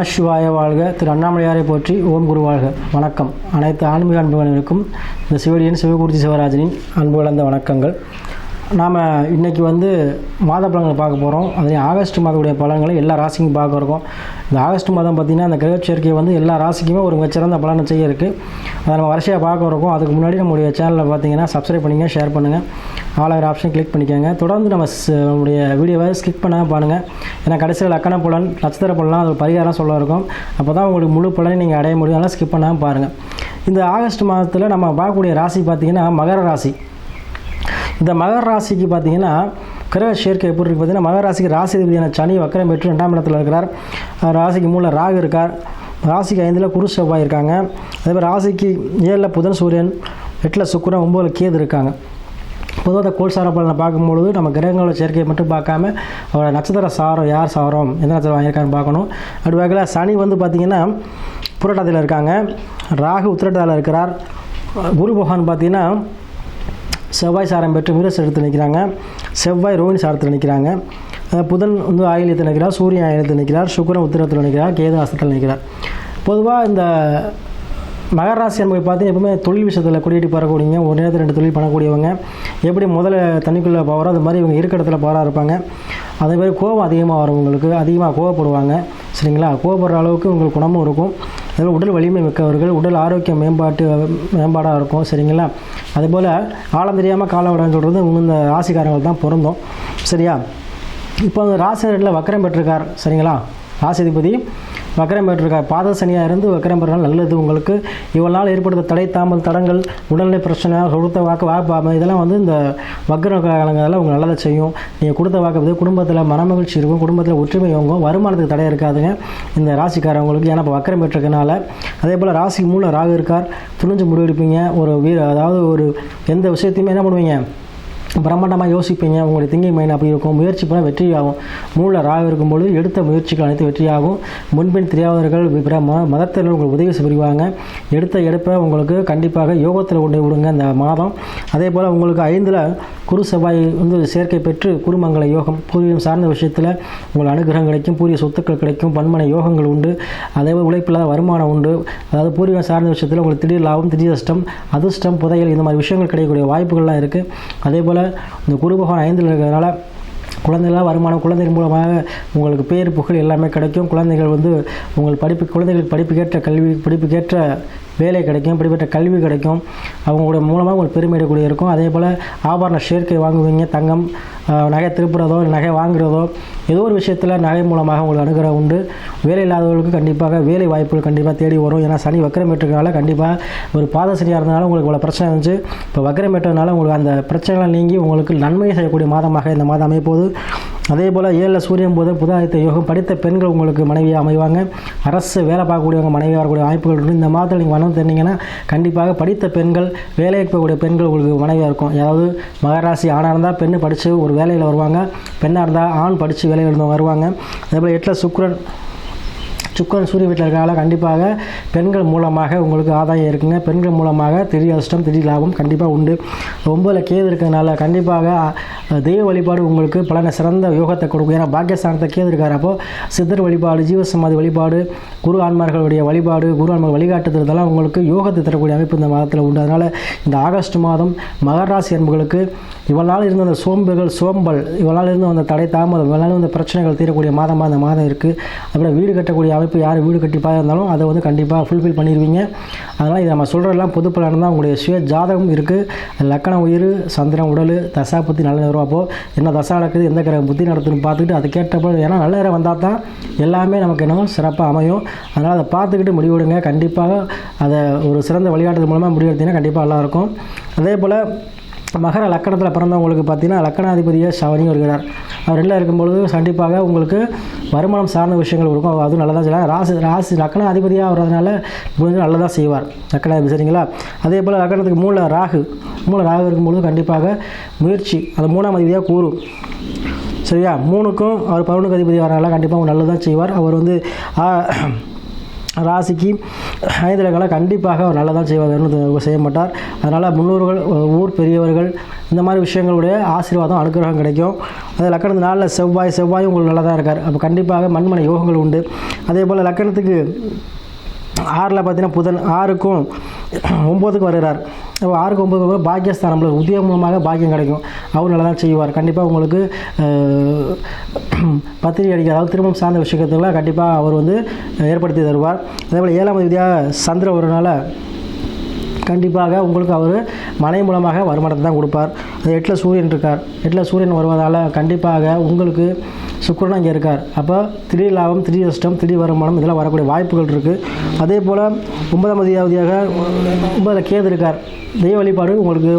நமசிவாய வாழ்க. திரு அண்ணாமலையாரை போற்றி. ஓம் குரு வாழ்க. வணக்கம். அனைத்து ஆன்மீக அன்புகளுக்கும் இந்த சிவடியின் சிவகுருஜி சிவராஜனின் அன்பு கலந்த வணக்கங்கள். நாம் இன்றைக்கி மாத பலன்களை பார்க்க போகிறோம். அதுலேயும் ஆகஸ்ட் மாதத்துடைய பலன்களை எல்லா ராசிக்கும் பார்க்க இருக்கோம். இந்த ஆகஸ்ட் மாதம் பார்த்திங்கன்னா அந்த கிரக சேர்க்கை எல்லா ராசிக்குமே ஒரு மிகச்சிறந்த பலனை செய்ய இருக்குது. அதை நம்ம வரிசையாக பார்க்க இருக்கோம். அதுக்கு முன்னாடி நம்முடைய சேனலில் பார்த்தீங்கன்னா சப்ஸ்கிரைப் பண்ணிங்க, ஷேர் பண்ணுங்கள், ஆல் ஆப்ஷன் கிளிக் பண்ணிக்கோங்க. தொடர்ந்து நம்முடைய வீடியோவை ஸ்கிப் பண்ணாமல் பாருங்கள். ஏன்னா கடைசியில் லக்கண பலன், நட்சத்திர பலன்லாம் அது பரிகாரம் சொல்ல இருக்கும். அப்போ தான் உங்களுக்கு முழு பலனை நீங்கள் அடைய முடியும். அதனால் ஸ்கிப் பண்ணாமல் பாருங்கள். இந்த ஆகஸ்ட் மாதத்தில் நம்ம பார்க்கக்கூடிய ராசி பார்த்திங்கன்னா மகர ராசி. இந்த மகர ராசிக்கு பார்த்திங்கன்னா கிரக சேர்க்கை எப்படி இருக்குது பார்த்திங்கன்னா, மகர ராசிக்கு ராசி அதிபதியான சனி வக்கரம் பெற்று 2ஆம் இடத்துல இருக்கிறார். ராசிக்கு 3 ராகு இருக்கார். ராசிக்கு 5 குரு செவ்வாய் இருக்காங்க. அதேமாதிரி ராசிக்கு 7 புதன் சூரியன், 8 சுக்கிரன், 9 கேது இருக்காங்க. பொதுவாக கோல்சார பலனை பார்க்கும்பொழுது நம்ம கிரகங்களோட சேர்க்கையை மட்டும் பார்க்காம அவரோட நட்சத்திர சாரம், யார் சாரம், எந்த நட்சத்திரம் வாங்கியிருக்கான்னு பார்க்கணும். அப்படி வகையில் சனி பார்த்திங்கன்னா புரட்டாதியில் இருக்காங்க. ராகு உத்திரட்டாதியில் இருக்கிறார். குரு பகவான் பார்த்திங்கன்னா செவ்வாய் சாரம் பெற்று மிருகச எடுத்து நிற்கிறாங்க. செவ்வாய் ரோஹிணி சாரத்தில் நிற்கிறாங்க. புதன் ஆயில்யத்தில் நிற்கிறார். சூரியன் ஆயில்யத்தில் நிற்கிறார். சுக்கிரன் உத்திரத்தில் நிற்கிறார். கேது அஸ்தத்தில் நிற்கிறார். பொதுவாக இந்த மகர ராசி என்பதை பார்த்து எப்பவுமே தொழில் விஷயத்தில் கொடியேட்டி பறக்கூடியவங்க, ஒரு நேரத்தில் 2 தொழில் பண்ணக்கூடியவங்க. எப்படி முதல்ல தண்ணிக்குள்ளே போகிறோம் அது மாதிரி இவங்க இருக்க இடத்துல பவராக இருப்பாங்க. அதே மாதிரி கோபம் அதிகமாக வரும், உங்களுக்கு அதிகமாக கோவப்படுவாங்க. சரிங்களா? கோவப்படுற அளவுக்கு உங்களுக்கு குணமும் இருக்கும். அதில் உடல் வலிமை மிக்கவர்கள், உடல் ஆரோக்கியம் மேம்பாடாக இருக்கும். சரிங்களா? அதுபோல் ஆழம் தெரியாமல் காலவடன்னு சொல்கிறது இந்த ராசிக்காரங்கள் தான் பொருந்தும். சரியா? இப்போ அந்த ராசி வக்கரம் பெற்றிருக்கார். சரிங்களா? ராசிதிபதி வக்கரம் பெற்றிருக்கார். பாத சனியாக இருந்து வக்கரம் பெறால் நல்லது. உங்களுக்கு இவ்வளோ நாள் ஏற்படுத்த தடை, தாமல், தடங்கள், உடல்நிலை பிரச்சனை, கொடுத்த வாக்கு இதெல்லாம் இந்த வக்கர காலங்களெல்லாம் உங்களுக்கு நல்லதை செய்யும். நீங்கள் கொடுத்த வாக்கு குடும்பத்தில் மனமகிழ்ச்சி இருக்கும், குடும்பத்தில் ஒற்றுமை வாங்கும், வருமானத்துக்கு தடை இருக்காதுங்க இந்த ராசிக்காரவங்களுக்கு. ஏன்னா இப்போ வக்கரம் பெற்றிருக்கனால. அதே போல் ராசி 3 ராகு இருக்கார். துணிஞ்சு முடிவெடுப்பீங்க. அதாவது ஒரு எந்த விஷயத்தையுமே என்ன பண்ணுவீங்க, பிரம்மாண்டமாக யோசிப்பீங்க. உங்களுடைய திங்கிங் மைண்ட் அப்படி இருக்கும். முயற்சி பண்ணால் வெற்றியாகும். 3 ராகு இருக்கும்பொழுது எடுத்த முயற்சிகள் அனைத்து வெற்றியாகும். முன்பின் தெரியாதவர்கள் மதத்தில் உங்களுக்கு உதவி புரிவாங்க. எடுப்பை உங்களுக்கு கண்டிப்பாக யோகத்தில் கொண்டு விடுங்க இந்த மாதம். அதே போல் உங்களுக்கு 5 குரு செவ்வாய் சேர்க்கை பெற்று குருமங்கல யோகம், பூர்வீகம் சார்ந்த விஷயத்தில் உங்களுக்கு அனுகிரகம் கிடைக்கும். பூரிய சொத்துக்கள் கிடைக்கும். பன்மனை யோகங்கள் உண்டு. அதேபோல் உழைப்பில்லாத வருமானம் உண்டு. அதாவது பூர்வீகம் சார்ந்த விஷயத்தில் உங்களுக்கு திடீர் லாபம், திடீர் அதிர்ஷ்டம், புதையல், இந்த மாதிரி விஷயங்கள் கிடைக்கக்கூடிய வாய்ப்புகள்லாம் இருக்குது. அதே போல் இந்த குரு பகவான் 5 இருக்கிறதுனால குழந்தைகளாக வருமானம், குழந்தைகள் மூலமாக உங்களுக்கு பேர் புகழ் எல்லாமே கிடைக்கும். குழந்தைகள் உங்கள் குழந்தைகளுக்கு படிப்புக்கேற்ற வேலை கிடைக்கும், படிப்பேற்ற கல்வி கிடைக்கும். அவங்களுடைய மூலமாக உங்களுக்கு பெருமை எடுக்கக்கூடிய இருக்கும். அதே போல் ஆபரண சேர்க்கை வாங்குவீங்க. தங்கம், நகை திருப்புறதோ, நகை வாங்குறதோ, ஏதோ ஒரு விஷயத்தில் நகை மூலமாக உங்களுக்கு அனுகிரகம் உண்டு. வேலை இல்லாதவர்களுக்கு கண்டிப்பாக வேலை வாய்ப்புகள் கண்டிப்பாக தேடி வரும். ஏன்னா சனி வக்கரம் பெற்றதுனால கண்டிப்பாக ஒரு பாத சனியாக இருந்தனால உங்களுக்கு இவ்வளோ பிரச்சனை இருந்துச்சு. இப்போ வக்கரம் பெற்றதுனால உங்களுக்கு அந்த பிரச்சனைகள் நீங்கி உங்களுக்கு நன்மை செய்யக்கூடிய மாதமாக இந்த மாதம் அமைப்போது. அதே போல் 7 சூரியன் போது புதாதித்த யோகம். படித்த பெண்கள் உங்களுக்கு மனைவியாக அமைவாங்க. அரசு வேலை பார்க்கக்கூடியவங்க மனைவியாக வரக்கூடிய வாய்ப்புகள் இருக்குது. இந்த மாதத்தில் நீங்கள் மனம் தெரிஞ்சிங்கன்னா கண்டிப்பாக படித்த பெண்கள், வேலைக்கு போகக்கூடிய பெண்கள் உங்களுக்கு மனைவியாக இருக்கும். அதாவது மகராசி ஆணாக இருந்தால் பெண்ணு படித்து ஒரு வேலையில் வருவாங்க. பெண்ணாக இருந்தால் ஆண் படித்து வேலையில் இருந்து வருவாங்க. அதே போல் 8 சுக்கிரன் சூரிய வீட்டில் இருக்கிறனால கண்டிப்பாக பெண்கள் மூலமாக உங்களுக்கு ஆதாயம் இருக்குங்க. பெண்கள் மூலமாக திடீர் அதிர்ஷ்டம், திடீர் லாபம் கண்டிப்பாக உண்டு. 9 கேது இருக்கிறதுனால கண்டிப்பாக தெய்வ வழிபாடு உங்களுக்கு பலனை சிறந்த யோகத்தை கொடுக்கும். ஏன்னா பாக்கியஸ்தானத்தை கேது இருக்கார். அப்போது சித்தர் வழிபாடு, ஜீவசமாதி வழிபாடு, குரு ஆன்மார்களுடைய வழிபாடு, குரு ஆன்மார் வழிகாட்டுதலாம் உங்களுக்கு யோகத்தை தரக்கூடிய அமைப்பு இந்த மாதத்தில் உண்டு. அதனால் இந்த ஆகஸ்ட் மாதம் மகர ராசி அன்புகளுக்கு இவ்வளோ நாள் இருந்த அந்த சோம்பல், இவ்வளோ நாள் இருந்த அந்த தடை தாமதம், இவ்வளோ நாள் இந்த பிரச்சனைகள் தீரக்கூடிய மாதமாக இந்த மாதம் இருக்குது. அப்புறம் வீடு கட்டக்கூடிய அமைப்பு, யார் வீடு கட்டி இருந்தாலும் அதை கண்டிப்பாக ஃபுல்ஃபில் பண்ணிடுவீங்க. அதனால் இது நம்ம சொல்கிறதெல்லாம் பொது பலன் தான். உங்களுடைய சுய ஜாதகம் இருக்குது. லக்கணம், உயிர், சந்திரன், உடல், தசா புத்தி நல்ல நேரம். அப்போது என்ன தசா நடக்குது, எந்த கிரக புத்தி நடத்துன்னு பார்த்துக்கிட்டு அது கேட்டப்போ, ஏன்னா நல்ல நேரம் வந்தால் தான் எல்லாமே நமக்கு என்னவோ சிறப்பாக அமையும். அதனால் அதை பார்த்துக்கிட்டு முடிவெடுங்க. கண்டிப்பாக அதை ஒரு சிறந்த வழிகாட்டுதல் மூலமாக முடிவெடுத்தீங்கன்னா கண்டிப்பாக நல்லாயிருக்கும். அதே போல் மகர லக்கணத்தில் பிறந்தவங்களுக்கு பார்த்தீங்கன்னா லக்கணாதிபதியை சவனியும் இருக்கிறார். அவர் 2 இருக்கும்பொழுது கண்டிப்பாக உங்களுக்கு வருமானம் சார்ந்த விஷயங்கள் இருக்கும். அதுவும் நல்லதாக செய்யலாம். ராசி லக்கணாதிபதியாக வர்றதுனால முடிஞ்சு நல்லதாக செய்வார் லக்கணாதிபதி. சரிங்களா? அதே போல் லக்கணத்துக்கு 3 ராகு இருக்கும்பொழுது கண்டிப்பாக முயற்சி, அது 3ஆம் அதிபதியாக கூறும். சரியா? 3க்கும் அவர் 11க்கு அதிபதி வரனால கண்டிப்பாக நல்லதாக செய்வார். அவர் ராசிக்கு 5 லக்கணம் கண்டிப்பாக அவர் நல்லதான் செய்வார், செய்ய மாட்டார். அதனால் முன்னோர்கள், ஊர் பெரியவர்கள், இந்த மாதிரி விஷயங்களுடைய ஆசீர்வாதம் அனுகிரகம் கிடைக்கும். அதே லக்கணத்து நாளில் செவ்வாய் உங்களுக்கு நல்லா தான் இருக்கார். அப்போ கண்டிப்பாக மண்மனை யோகங்கள் உண்டு. அதே போல் லக்கணத்துக்கு 6ல் பார்த்தீங்கன்னா புதன் 6க்கும் 9க்கும் வருகிறார். அப்போ 6க்கு 9 பாக்கியஸ்தானம், உத்தியோகம் மூலமாக பாக்கியம் கிடைக்கும். அவர் நல்லா தான் செய்வார். கண்டிப்பாக உங்களுக்கு பத்திரிகை அடிக்க, அதாவது திருமணம் சார்ந்த விஷயத்தில் கண்டிப்பாக அவர் வந்து ஏற்படுத்தி தருவார். அதே போல் 7ஆம் அதிபதியாக சந்திரன் வரனால கண்டிப்பாக உங்களுக்கு அவர் மனை மூலமாக வருமானத்தை தான் கொடுப்பார். அது 8ல் சூரியன் இருக்கார். 8ல் சூரியன் வருவதால் கண்டிப்பாக உங்களுக்கு சுக்கிரன் அங்கே இருக்கார். அப்போ திடீர் லாபம், திடீர் நஷ்டம், திடீர் வருமானம் இதெல்லாம் வரக்கூடிய வாய்ப்புகள் இருக்குது. அதே போல் 9ஆம் அதிபதியாக 9ல் கேது இருக்கார். தெய்வ வழிபாடு உங்களுக்கு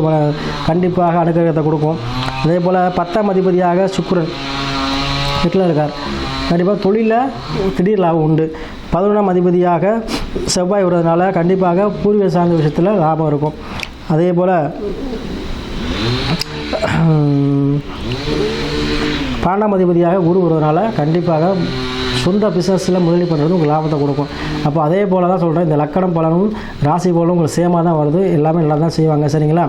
கண்டிப்பாக அனுகிரகத்தை கொடுக்கும். அதே போல் 10ஆம் அதிபதியாக சுக்கிரன் 8ல் இருக்கார். கண்டிப்பாக தொழிலில் திடீர் லாபம் உண்டு. 11ஆம் அதிபதியாக செவ்வாய் வருவதனால கண்டிப்பாக பூர்வீக சார்ந்த விஷயத்தில் லாபம் இருக்கும். அதே போல் 12ஆம் அதிபதியாக குரு வருவதனால கண்டிப்பாக சொந்த பிஸ்னஸில் முதலீடு பண்ணுறது உங்களுக்கு லாபத்தை கொடுக்கும். அப்போ அதே போல் தான் சொல்கிறேன், இந்த லக்கணம் பலனும் ராசி போலும் உங்களுக்கு சேமாக தான் வருது. எல்லாமே நல்லா தான் செய்வாங்க, சரிங்களா?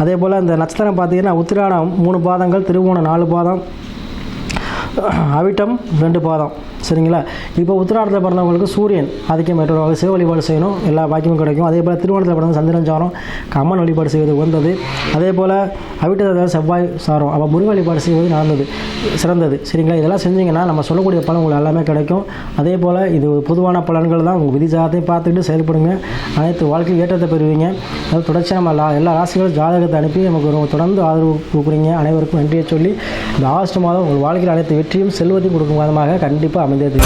அதே போல் இந்த நட்சத்திரம் பார்த்தீங்கன்னா உத்திராடம் 3 பாதங்கள், திருவோணம் 4 பாதம், அவிட்டம் 2 பாதம், சரிங்களா? இப்போ உத்திராடத்தில் பிறந்தவங்களுக்கு சூரியன் ஆதிக்கம் பெற்றவர்கள் சிவ வழிபாடு செய்யணும், எல்லா பாக்கியமும் கிடைக்கும். அதே போல் திருவோணத்தில் பிறந்த சந்திரன் சாரம், அம்மன் வழிபாடு செய்வது உகந்தது. அதே போல் அவிட்டத்தில் செவ்வாய் சாரம், அப்போ முருகன் வழிபாடு செய்வது சிறந்தது, சரிங்களா? இதெல்லாம் செஞ்சிங்கன்னா நம்ம சொல்லக்கூடிய பலன் உங்களுக்கு எல்லாமே கிடைக்கும். அதே போல் இது பொதுவான பலன்கள் தான். உங்கள் விதி ஜாதகத்தை பார்த்துக்கிட்டு செயல்படுங்க. அனைத்து வாழ்க்கையில் ஏற்றத்தை பெறுவீங்க. அது தொடர்ச்சியாக நம்ம எல்லா ராசிகளும் ஜாதகத்தை அனுப்பி நமக்கு தொடர்ந்து ஆதரவு கொடுக்குறீங்க. அனைவருக்கும் நன்றியை சொல்லி இந்த ஆகஸ்ட் மாதம் உங்கள் வாழ்க்கையில் அனைத்து வெற்றியும் செல்வத்தையும் கொடுக்கும் மாதமாக கண்டிப்பாக அமைந்தது.